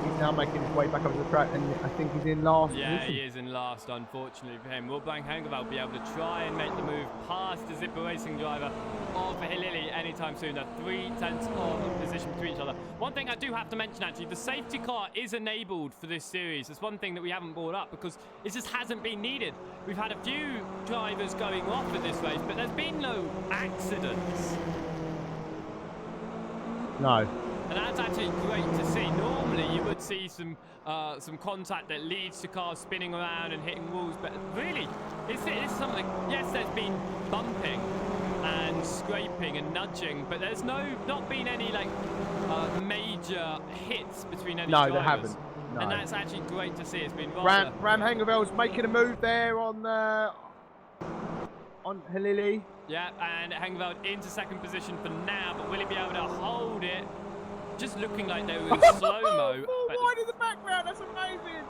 he's now making his way back up to the track, and I think he's in last position. He is in last, unfortunately for him. Will Blank Hangerveld will be able to try and make the move past the Zipper Racing driver of Hilili anytime soon. They're 3/10 of position between each other. One thing I do have to mention, actually, the safety car is enabled for this series. It's one thing that we haven't brought up because it just hasn't been needed. We've had a few drivers going off in this race, but there's been no accidents. No. And that's actually great to see. Normally you would see some contact that leads to cars spinning around and hitting walls, but really it's something. Yes, there's been bumping and scraping and nudging, but there's not been any like major hits between any drivers. No, there haven't. No. And that's actually great to see. It's been rather... Bram Hangerveld's making a move there on Hilili. Yeah, and Hangerveld into second position for now, but will he be able to hold it? Just looking like they were in slow-mo. Wide in the background, that's amazing.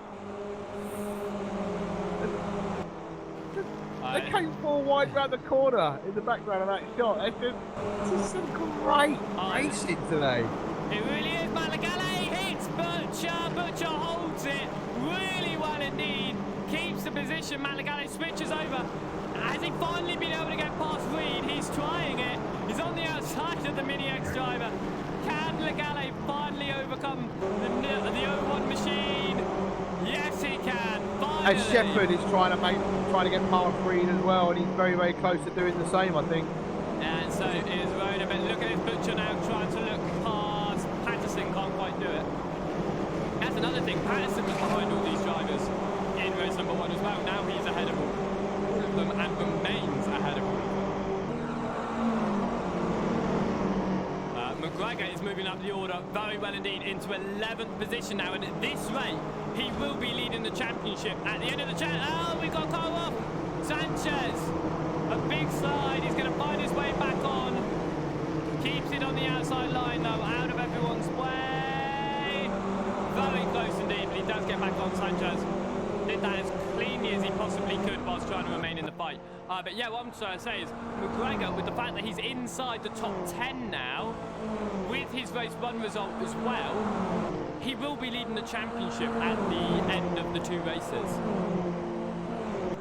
They came 4 wide round the corner in the background of that shot. This is some great racing today. It really is. Malagale hits Butcher. Butcher holds it really well indeed. Keeps the position. Malagale switches over. Has he finally been able to get past Reed? He's trying it. He's on the outside of the Mini X driver. Can Legale finally overcome the 01 machine? Yes, he can. Finally. And Shepherd is trying to get past Reed as well, and he's very, very close to doing the same, I think. And so is Rona, but look at his Butcher now trying to look past Patterson. Can't quite do it. That's another thing. Patterson was behind all these drivers in race number 1 as well. Now he's ahead of all of them and remains ahead of all of them. McGregor is moving up the order very well indeed into 11th position now, and at this rate he will be leading the championship at the end of the oh, we got car off. Sanchez, a big slide. He's going to find his way back on. Keeps it on the outside line though, out of everyone's way. Very close indeed, but he does get back on. Sanchez did that as cleanly as he possibly could whilst trying to remain in the fight. But yeah, what I'm trying to say is McGregor, with the fact that he's inside the top 10 now, with his race 1 result as well, he will be leading the championship at the end of the 2 races.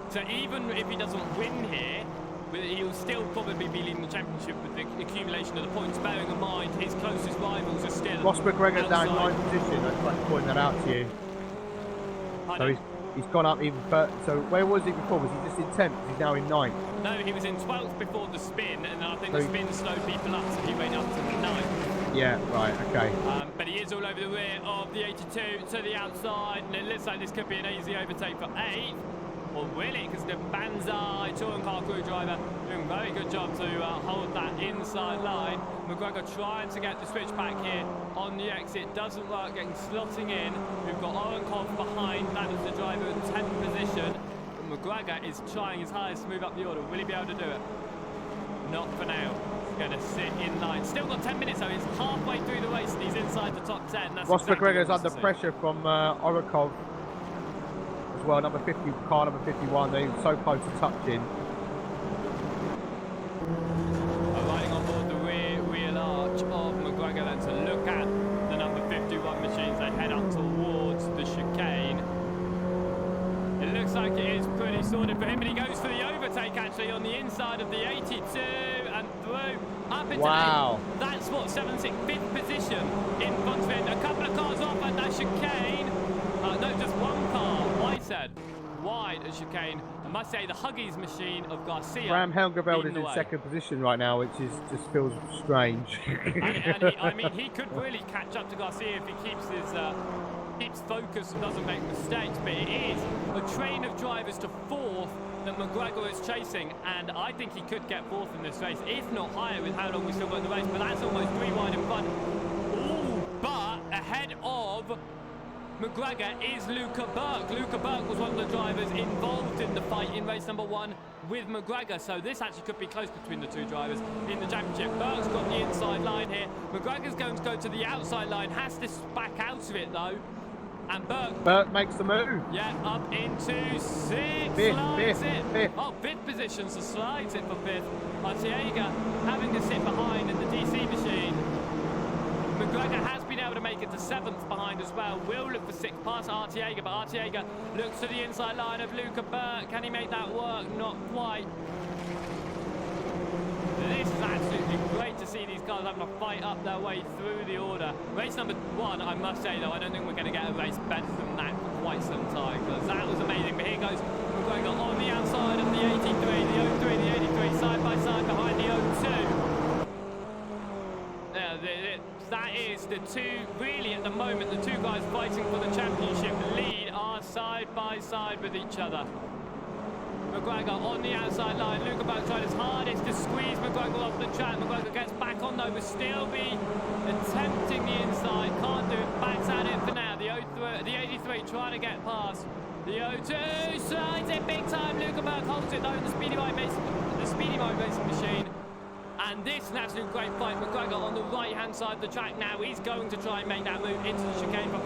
So even if he doesn't win here, he'll still probably be leading the championship with the accumulation of the points, bearing in mind his closest rivals are still Ross McGregor's down 9th position. I'd like to point that out to you. So he's gone up even further. So where was he before? Was he just in 10th? He's now in 9th. No, he was in 12th before the spin, and I think the spin slowed people up, so he went up to 9th. Yeah, right, okay. But he is all over the rear of the 82 to the outside, and it looks like this could be an easy overtake for 8th. Or will it? Because the Banzai touring car crew driver doing a very good job to hold that inside line. McGregor trying to get the switch back here on the exit. Doesn't work, getting slotting in. We've got Orenkov behind. That is the driver in 10th position. But McGregor is trying his hardest to move up the order. Will he be able to do it? Not for now. He's going to sit in line. Still got 10 minutes though. He's halfway through the race and he's inside the top 10. That's Ross exactly McGregor's under pressure from Orenkov. Well, number 50, car number 51, they were so close to touching. Riding on board the rear wheel arch of McGregor then to look at the number 51 machines. They head up towards the chicane. It looks like it is pretty sorted for him, but he goes for the overtake actually on the inside of the 82 and through up into 8th. That's what, 7th, 5th position in front of him. A couple of cars off at that chicane. No, just one car. Whitehead. wide of chicane. I must say the Huggies machine of Garcia. Ram Helgeveld leading is the in way. second position right now, which is just feels strange. And I mean, he could really catch up to Garcia if he keeps his keeps focus and doesn't make mistakes. But it is a train of drivers to fourth that McGregor is chasing, and I think he could get fourth in this race, if not higher, with how long we still got in the race. But that's almost 3 wide in front. Ooh, but ahead of McGregor is Luca Burke. Luca Burke was one of the drivers involved in the fight in race number 1 with McGregor, so this actually could be close between the two drivers in the championship. Burke's got the inside line here. McGregor's going to go to the outside line, has to back out of it though. And Burke makes the move. Yeah, up into 6. Fifth. Oh, 5th position, so slides it for 5th. Arteaga having to sit behind in the DC machine. McGregor has been able to make it to 7th behind as well. Will look for 6th past Arteaga, but Arteaga looks to the inside line of Luca Burke. Can he make that work? Not quite. This is absolutely great to see these cars having to fight up their way through the order. Race number 1, I must say though, I don't think we're going to get a race better than that for quite some time, because that was amazing. But here goes McGregor on the outside of the 83, the 03, the 83, side by side behind the 02. That is the two, really at the moment, the two guys fighting for the championship lead are side by side with each other. McGregor on the outside line. Luca Burke tried his hardest to squeeze McGregor off the track. McGregor gets back on though, will still be attempting the inside. Can't do it. Backs at it for now. The 83 trying to get past. The 02 slides it big time. Luca Burke holds it though in the Speedy Mode racing machine. And this is an absolute great fight. McGregor on the right-hand side of the track now. He's going to try and make that move into the chicane for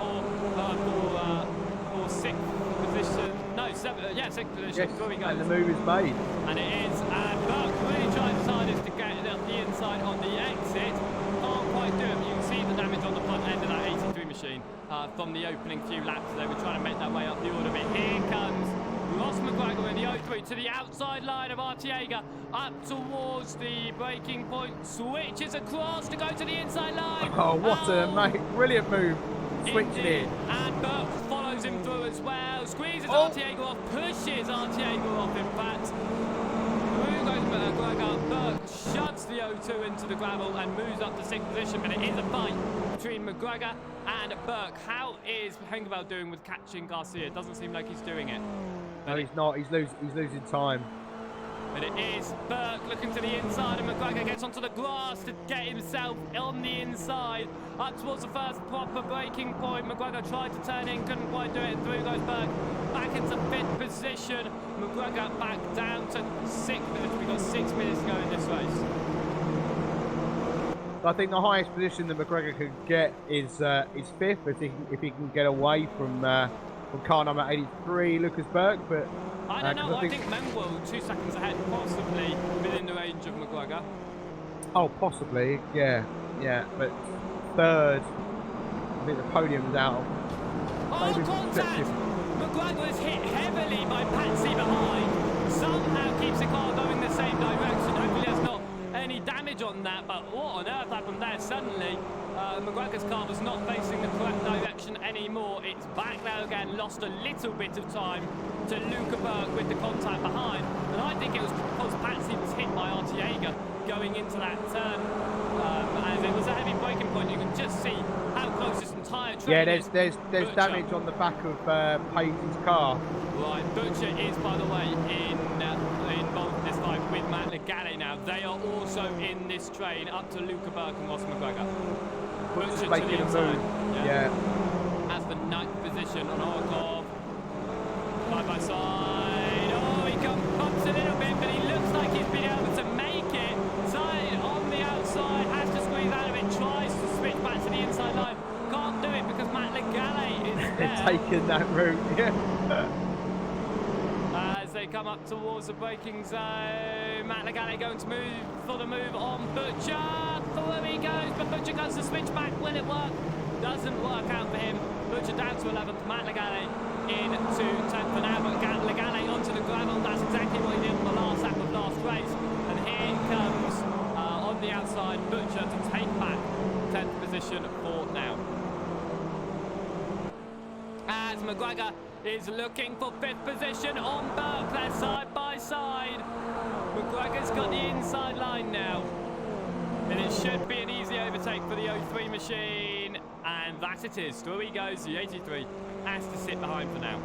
6th position. No, 7th. Yeah, 6th position. Yes, and the move is made. And it is. And Burke really trying his hardest to get the inside on the exit. Can't quite do it. You can see the damage on the front end of that 83 machine from the opening few laps. They were trying to make their way up the order. But here comes Ross McGregor in the 03 to the outside line of Arteaga, up towards the braking point, switches across to go to the inside line. Oh, what a brilliant move. Switched in. And Burke follows him through as well, squeezes Arteaga off, pushes Arteaga off in fact. Through goes McGregor. Burke shoves the 02 into the gravel and moves up to 6th position, but it is a fight between McGregor and Burke. How is Hengeveld doing with catching Garcia? It doesn't seem like he's doing it. No, he's not. He's losing time. But it is Burke looking to the inside, and McGregor gets onto the grass to get himself on the inside. Up towards the first proper braking point. McGregor tried to turn in, couldn't quite do it, and through goes Burke. Back into 5th position. McGregor back down to 6th position. We've got 6 minutes to go in this race. I think the highest position that McGregor could get is 5th if he can get away from car number 83, Lucas Burke. But I don't know. I think Manuel 2 seconds ahead, possibly within the range of McGregor. Oh, possibly, yeah. But 3rd, I think the podium's out. Oh, contact! McGregor is hit heavily by Patsy behind. Somehow keeps the car going the same direction. Hopefully there's not any damage on that, but what on earth happened there? Suddenly, McGregor's car was not facing the correct direction anymore. It's back there again, lost a little bit of time to Luca Burke with the contact behind. And I think it was because Patsy was hit by Arteaga going into that turn. As it was a heavy braking point, you can just see how close this entire train is. Yeah, there's damage on the back of Paisley's car. Right, Butcher is, by the way, involved in this fight with Matt Legale now. They are also in this train, up to Luca Burke and Ross McGregor. Butcher to the inside. Yeah. As the 9th position on Orkov. Side by side. Oh, he bumps a little bit, but he looks like he's been able to make it. Side on the outside, has to squeeze out of it, tries to switch back to the inside line. Can't do it because Matt Legale is there. Taking that route, yeah. As they come up towards the braking zone, Matt Legale going to move for the move on Butcher. Through he goes, but Butcher goes to switch back. Will it work? Doesn't work out for him. Butcher down to 11th. Matt Legale into 10th for now, but Legale onto the gravel. That's exactly what he did on the last lap of last race. And here comes on the outside Butcher to take back 10th position for now. As McGregor is looking for 5th position on Burke. They're side by side. McGregor's got the inside line now. And it should be an easy overtake for the 03 machine. And that it is. Through he goes. The 83 has to sit behind for now.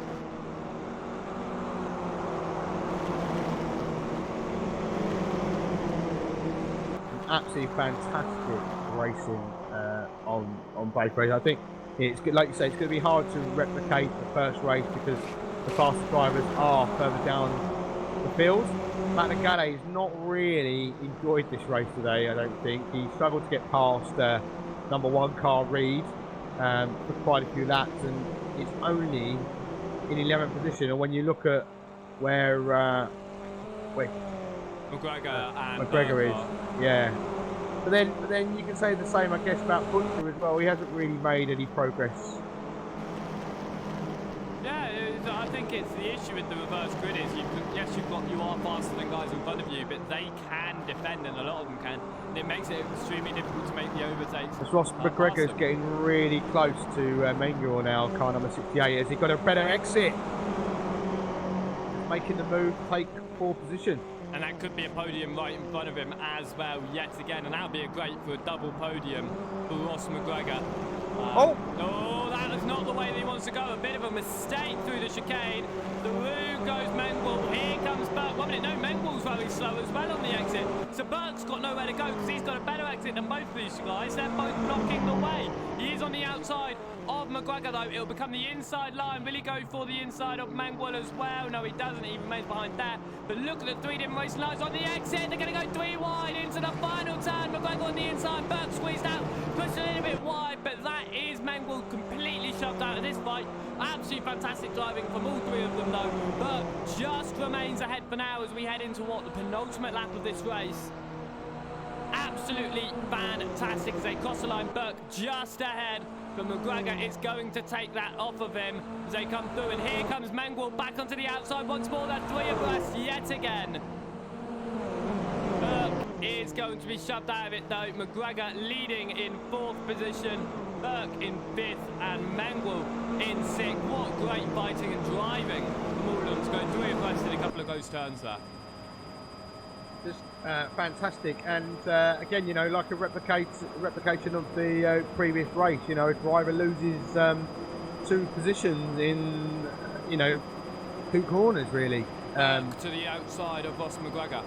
Absolutely fantastic racing on both races. I think it's good, like you say, it's going to be hard to replicate the first race because the faster drivers are further down the field. Matagale has not really enjoyed this race today, I don't think. He struggled to get past number 1 car Reed for quite a few laps, and it's only in 11th position. And when you look at where McGregor is, yeah. But then you can say the same, I guess, about Butcher as well. He hasn't really made any progress. Yeah, I think it's the issue with the reverse grid is you are faster than guys in front of you, but they can defend, and a lot of them can. And it makes it extremely difficult to make the overtakes. As Ross McGregor's getting really close to Menguel now, car number 68. Has he got a better exit? Making the move, take 4th position. And that could be a podium right in front of him as well, yet again. And that would be a great for a double podium for Ross McGregor. Oh, that is not the way that he wants to go. A bit of a mistake through the chicane. Through goes Menguel. Here comes Burke. 1 minute. No, Menguel's very slow as well on the exit. So Burke's got nowhere to go because he's got a better exit than both of these guys. They're both blocking the way. He is on the outside of McGregor though. It'll become the inside line. Will he go for the inside of Menguel as well? No, he doesn't. He remains behind that. But look at the 3 different racing lines on the exit. They're going to go 3 wide into the final turn. McGregor on the inside. Burke squeezed out. Pushed a little bit wide, but that is Menguel completely shoved out of this fight. Absolutely fantastic driving from all 3 of them though. Burke just remains ahead for now as we head into the penultimate lap of this race. Absolutely fantastic as they cross the line. Burke just ahead. But McGregor is going to take that off of him as they come through. And here comes Menguel back onto the outside once more. They're 3 abreast yet again. Burke is going to be shoved out of it though. McGregor leading in 4th position. Burke in 5th and Menguel in 6th. What great fighting and driving from all of them. Going 3 abreast in a couple of those turns there. Just fantastic, and again, you know, like a replication of the previous race. You know, a driver loses 2 positions in, you know, 2 corners really. To the outside of Ross McGregor.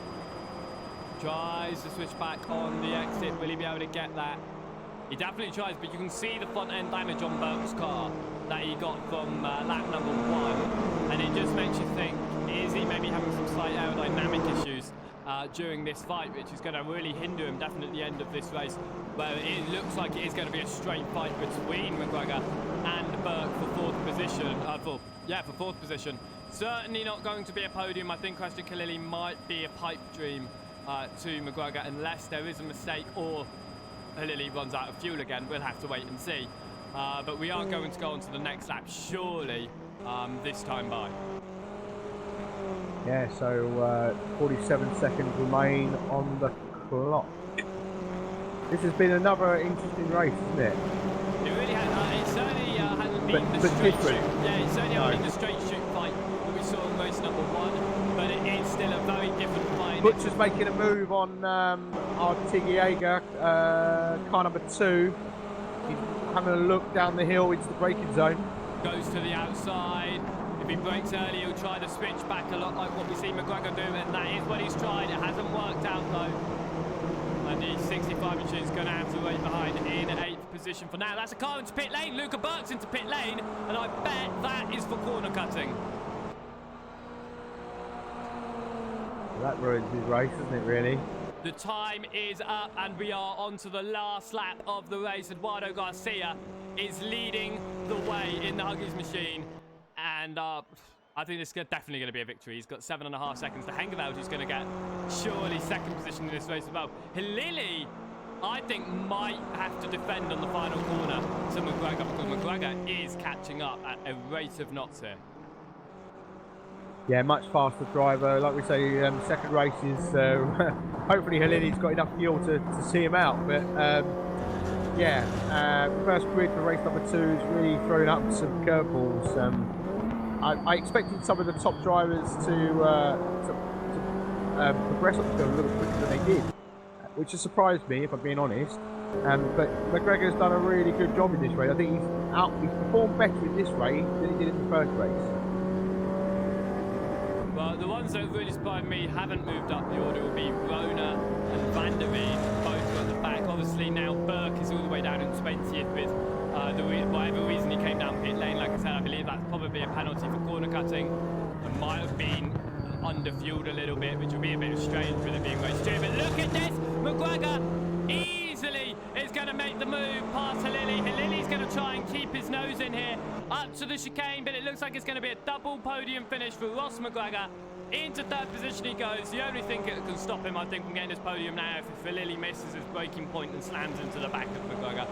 Tries to switch back on the exit. Will he be able to get that? He definitely tries, but you can see the front end damage on Burke's car that he got from lap number 1, and it just makes you think: is he maybe having some slight aerodynamic issues during this fight, which is going to really hinder him definitely at the end of this race, where it looks like it is going to be a straight fight between McGregor and Burke for 4th position. For 4th position. Certainly not going to be a podium. I think Christian Khalili might be a pipe dream to McGregor unless there is a mistake or Khalili runs out of fuel again. We'll have to wait and see. But we are going to go on to the next lap, surely, this time by. Yeah, so 47 seconds remain on the clock. This has been another interesting race, isn't it? It really has. It certainly hasn't been the straight shoot. Yeah, it certainly hasn't been the straight shoot fight that we saw in race number 1, but it is still a very different fight. Butcher's making a move on Artigiega, car number 2. He's having a look down the hill into the braking zone. Goes to the outside. If he brakes early, he'll try to switch back a lot like what we see McGregor do, and that is what he's tried. It hasn't worked out though. And the 65 machine is going to have to wait behind in 8th position for now. That's a car into pit lane. Luca Burke's into pit lane, and I bet that is for corner cutting. Well, that ruins his race, doesn't it, really? The time is up, and we are on to the last lap of the race. Eduardo Garcia is leading the way in the Huggies machine. And I think this is definitely going to be a victory. He's got 7.5 seconds. The Hengeveld is going to get surely 2nd position in this race as well. Hilili, I think, might have to defend on the final corner to McGregor, because McGregor is catching up at a rate of knots here. Yeah, much faster driver. Like we say, second race is hopefully Hilili's got enough fuel to see him out. But first grid for race number 2 is really throwing up some curveballs. I expected some of the top drivers to progress up the field a little quicker than they did, which has surprised me, if I'm being honest. But McGregor's done a really good job in this race. I think he's performed better in this race than he did in the first race. Well, the ones that really surprised me haven't moved up the order will be Rona and Van der Veen, both at the back. Obviously now Burke is all the way down in 20th with whatever reason he came down pit lane. Like I said, I believe that's probably a penalty for corner cutting. It might have been under-fueled a little bit, which would be a bit strange with it being race 2. But look at this! McGregor easily is going to make the move past Halili. Halili's going to try and keep his nose in here up to the chicane, but it looks like it's going to be a double podium finish for Ross McGregor. Into third position he goes. The only thing that can stop him, I think, from getting this podium now if Halili misses his braking point and slams into the back of McGregor.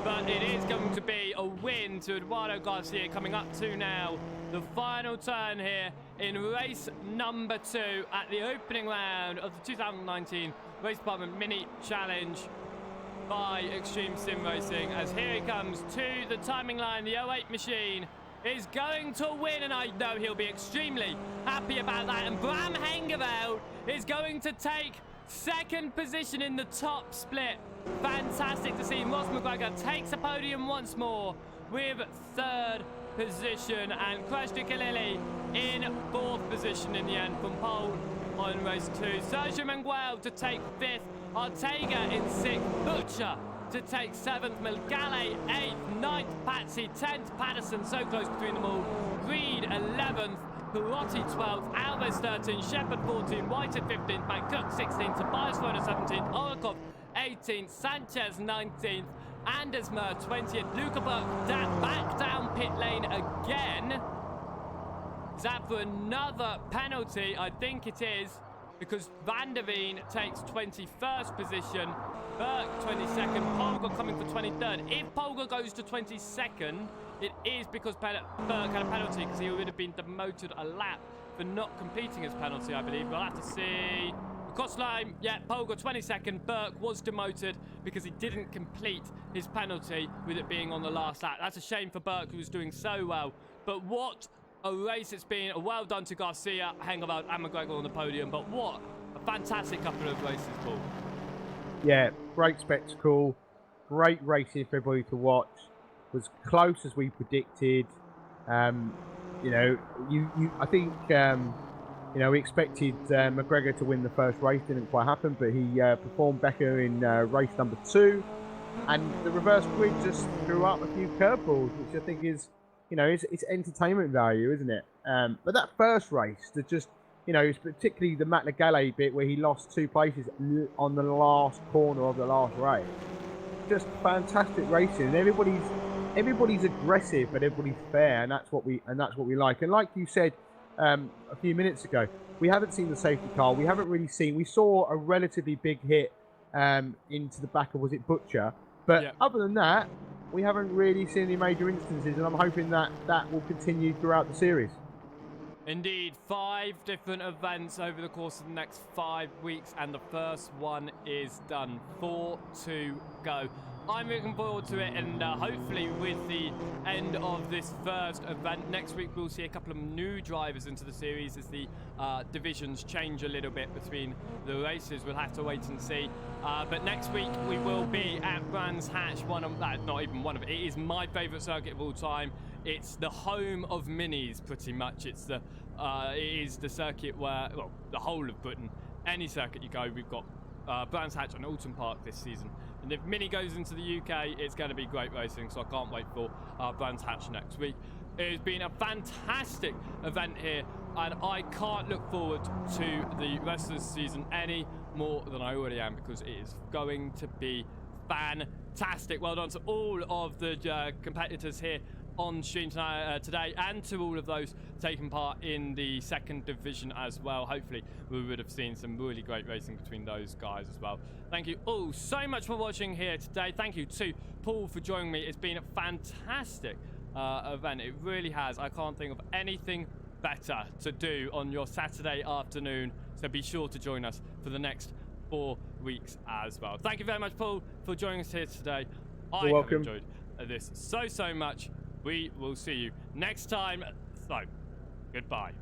But it is going to be a win to Eduardo Garcia coming up to now the final turn here in race number 2 at the opening round of the 2019 Race Department Mini Challenge by Extreme Simracing. As here he comes to the timing line, the 08 machine is going to win, and I know he'll be extremely happy about that. And Bram Hengerveld is going to take second position in the top split. Fantastic to see. Ross McGregor takes a podium once more with third position, and Kreshnik Halili in fourth position in the end from pole on race 2. Sergio Manguel to take 5th, Ortega in 6th, Butcher to take 7th, Melgale 8th, 9th, Patsy 10th, Patterson so close between them all, Reed 11th, Perotti 12th, Alves 13th, Shepard 14th, White at 15th, McCook 16th, Tobias Rona 17th, Orikov 18th, Sanchez 19th, Anders Murr 20th, Luca Burke back down pit lane again. Is that for another penalty? I think it is, because Van der Veen takes 21st position, Burke 22nd, Polgar coming for 23rd. If Polgar goes to 22nd, it is because Burke had a penalty, because he would have been demoted a lap for not completing his penalty, I believe. We'll have to see. Cross line, yeah, Polgar 22nd. Burke was demoted because he didn't complete his penalty with it being on the last lap. That's a shame for Burke, who was doing so well. But what a race it's been. Well done to Garcia, Hengerveld and McGregor on the podium. But what a fantastic couple of races, Paul. Yeah, great spectacle. Great racing for everybody to watch. Was close as we predicted. You know, I think you know, we expected McGregor to win the first race. Didn't quite happen, but he performed better in race number 2. And the reverse grid just threw up a few curveballs, which I think is, you know, it's entertainment value, isn't it? But that first race, just, you know, particularly the Matt Legale bit where he lost 2 places on the last corner of the last race, just fantastic racing. And everybody's aggressive, but everybody's fair, and that's what we like. And like you said a few minutes ago, we haven't seen the safety car. We haven't really seen. We saw a relatively big hit into the back of, was it Butcher? But yeah, other than that, we haven't really seen any major instances, and I'm hoping that that will continue throughout the series. Indeed, 5 different events over the course of the next 5 weeks, and the first one is done. 4 to go. I'm looking forward to it, and hopefully with the end of this first event next week, we'll see a couple of new drivers into the series as the divisions change a little bit between the races. We'll have to wait and see. But next week we will be at Brands Hatch, not even one of it. It is my favourite circuit of all time. It's the home of minis, pretty much. It is the circuit where, well, the whole of Britain, any circuit you go, we've got Brands Hatch and Alton Park this season. And if Mini goes into the UK, it's going to be great racing, so I can't wait for Brands Hatch next week. It has been a fantastic event here, and I can't look forward to the rest of the season any more than I already am, because it is going to be fantastic. Well done to all of the competitors here on stream tonight, today, and to all of those taking part in the second division as well. Hopefully we would have seen some really great racing between those guys as well. Thank you all so much for watching here today. Thank you to Paul for joining me. It's been a fantastic event. It really has. I can't think of anything better to do on your Saturday afternoon, so be sure to join us for the next 4 weeks as well. Thank you very much, Paul, for joining us here today. I have enjoyed this so much. We will see you next time. So, Goodbye.